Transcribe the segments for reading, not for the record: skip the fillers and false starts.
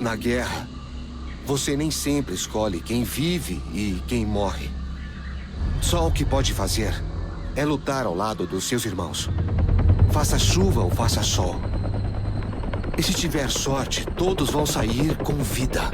Na guerra, você nem sempre escolhe quem vive e quem morre. Só o que pode fazer é lutar ao lado dos seus irmãos. Faça chuva ou faça sol. E se tiver sorte, todos vão sair com vida.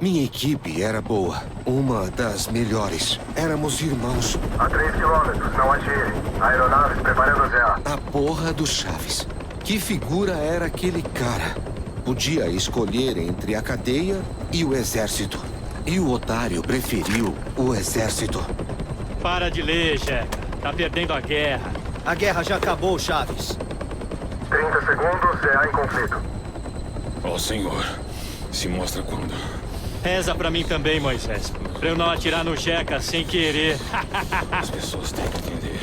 Minha equipe era boa, uma das melhores. Éramos irmãos. A 3 quilômetros, não atire. Aeronaves preparando já. A porra do Chaves. Que figura era aquele cara? Podia escolher entre a cadeia e o exército. E o otário preferiu o exército. Para de ler, Jeca. Tá perdendo a guerra. A guerra já acabou, Chaves. 30 segundos, CA em conflito. Ó Senhor, se mostra quando. Reza pra mim também, Moisés. Pra eu não atirar no Jeca sem querer. As pessoas têm que entender.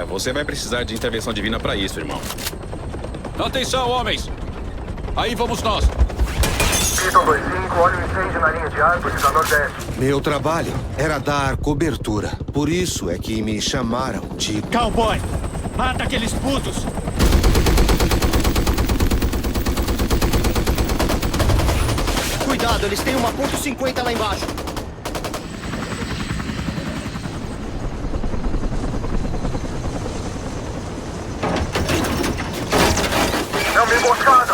Você vai precisar de intervenção divina pra isso, irmão. Atenção, homens! Aí vamos nós! Python 25, olha o incêndio na linha de árvores a nordeste. Meu trabalho era dar cobertura. Por isso é que me chamaram de... Cowboy! Mata aqueles putos! Cuidado, eles têm uma .50 lá embaixo. É uma emboscada!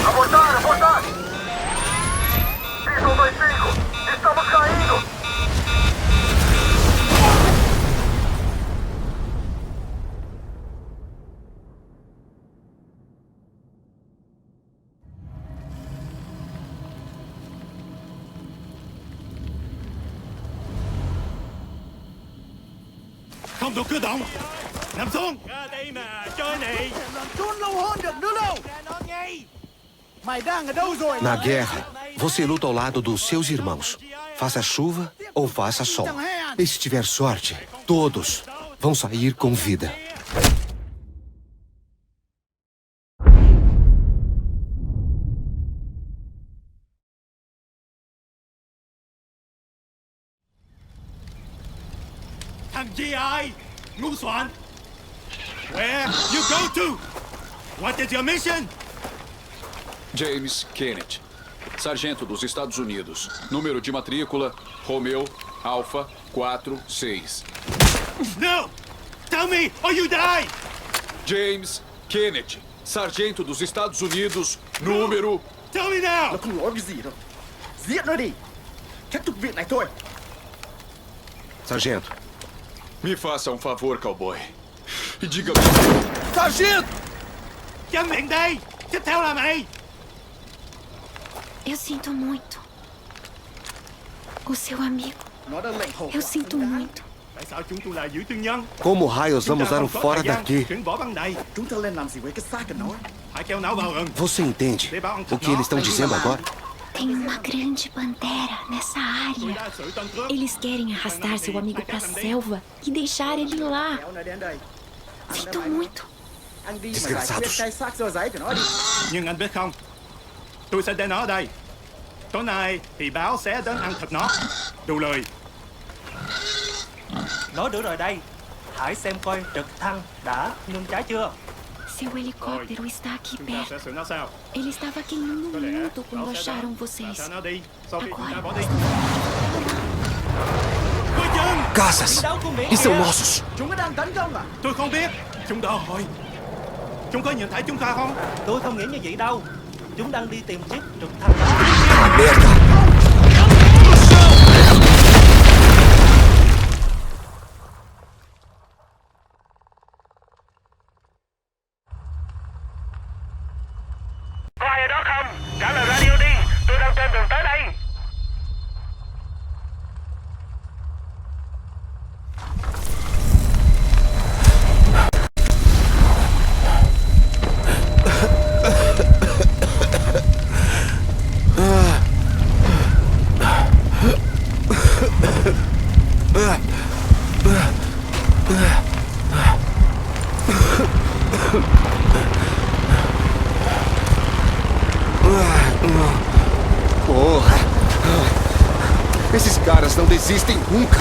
Abortar, abortar! Python 25, estamos caindo! Không được cử động! Nằm xuống! Ra đây mà, chơi này! Làm trốn lâu hơn được nữa đâu. Mày đang ở đâu rồi? Na guerra, você luta ao lado dos seus irmãos. Faça chuva ou faça sol. E se tiver sorte, todos vão sair com vida. Thằng G.I. ngu xuẩn! Where you go to? What is your mission? James Kennedy, sargento dos Estados Unidos. Número de matrícula, Romeo, Alfa 46. No! Tell me or you die! James Kennedy, sargento dos Estados Unidos. Número... Tell me now! Nó không nói cái gì đâu. Giết nó đi. Kết thúc việc này thôi. Sargento. Me faça favor, cowboy. E diga... Sargento! Câm miệng đây! Tiếp theo là mày! Eu sinto muito. O seu amigo. Nó đã lệnh hổ. Eu sinto muito. Tại sao chúng tôi lại giữ tư nhân? Como raios Chúng ta vamos dar không có fora thời gian daqui? chuyển vỏ băng đầy. Chúng ta lên làm gì với cái xác của nó? Hãy kéo não vào rừng. Você entende o que eles estão dizendo agora? Tem uma grande pantera nessa área. Đã xử tên cướp. Eles querem arrastar seu amigo pra selva e deixar ele lá. Kéo nó đến đây. Sinto muito. Anh đi mà giải quyết cái xác sơ giấy của nó đi. Nhưng anh biết không, tôi sẽ để nó ở đây. Tối nay thì báo sẽ đến ăn thịt nó. Đủ lời. Nói được rồi đây. Hãy xem coi trực thăng đã ngưng cháy chưa. Seu helicóptero está aqui Chúng ta perto. sẽ xử nó sao? Ele estava queimando Có lẽ muito quando báo sẽ acharam đến. vocês. Thả nó đi. Sau khi chúng ta Agora, bỏ đi. Coi chừng! Caças! E são nossos! Chúng nó đang tấn công à? Tôi không biết. Chúng đó rồi. Chúng có nhìn thấy chúng ta không? Tôi không nghĩ như vậy đâu. Chúng đang đi tìm chiếc trực thăng đó. Ah, merda! Có ai ở đó không? Trả lời radio đi. Tôi đang trên đường tới đây. Porra! Esses caras não desistem nunca!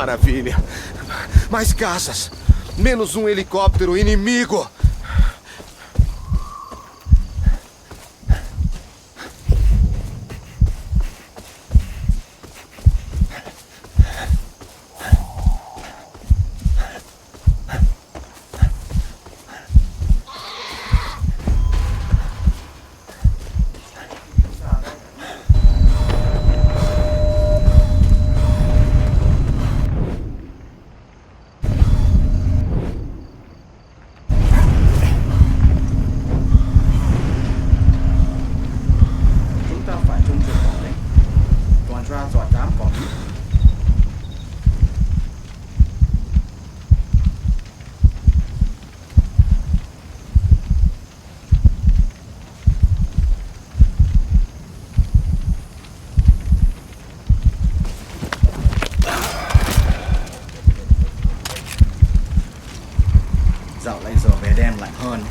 Maravilha. Mais caças. Menos um helicóptero inimigo. Chúng ta phải trung chuyển bỏ lệnh. Toàn ra dọa đám cỏ Mỹ. Dạo này giờ về đêm lạnh hơn.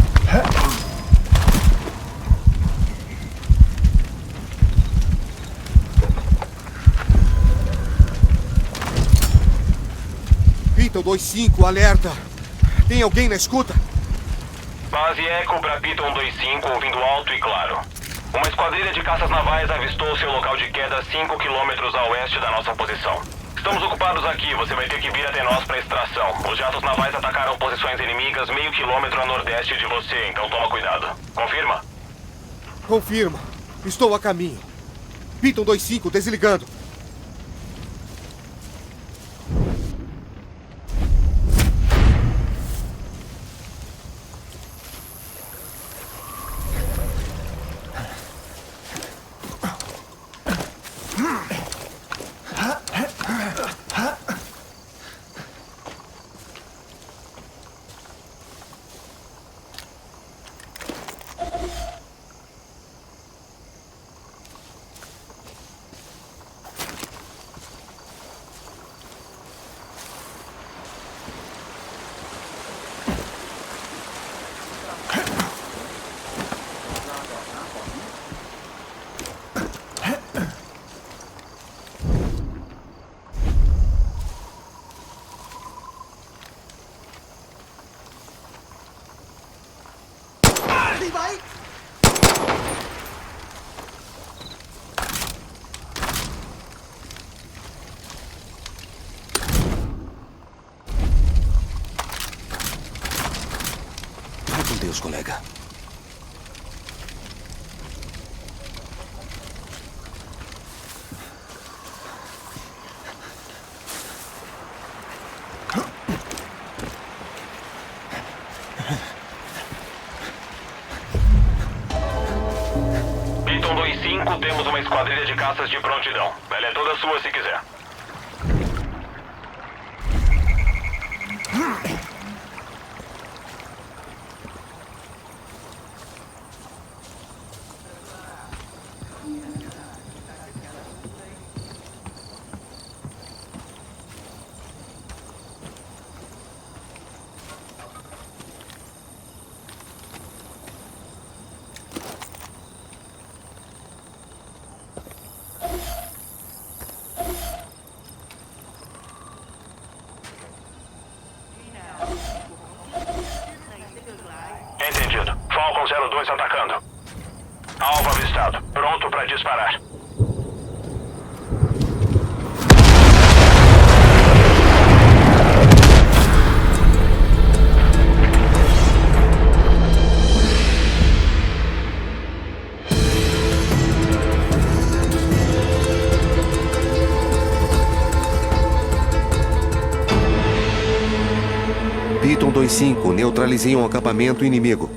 Python 2-5, alerta. Tem alguém na escuta? Base Echo para Python 2-5, ouvindo alto e claro. Uma esquadrilha de caças navais avistou seu local de queda 5 quilômetros a oeste da nossa posição. Estamos ocupados aqui, você vai ter que vir até nós para extração. Os jatos navais atacaram posições inimigas meio quilômetro a nordeste de você, então toma cuidado. Confirma? Confirma. Estou a caminho. Python 2-5, desligando. Vai com Deus, colega. Python 2-5, temos uma esquadrilha de caças de prontidão. Ela é toda sua se quiser. Entendido. Falcon 02 atacando. Alvo avistado. Pronto para disparar. Python 2-5, neutralizei um acampamento inimigo.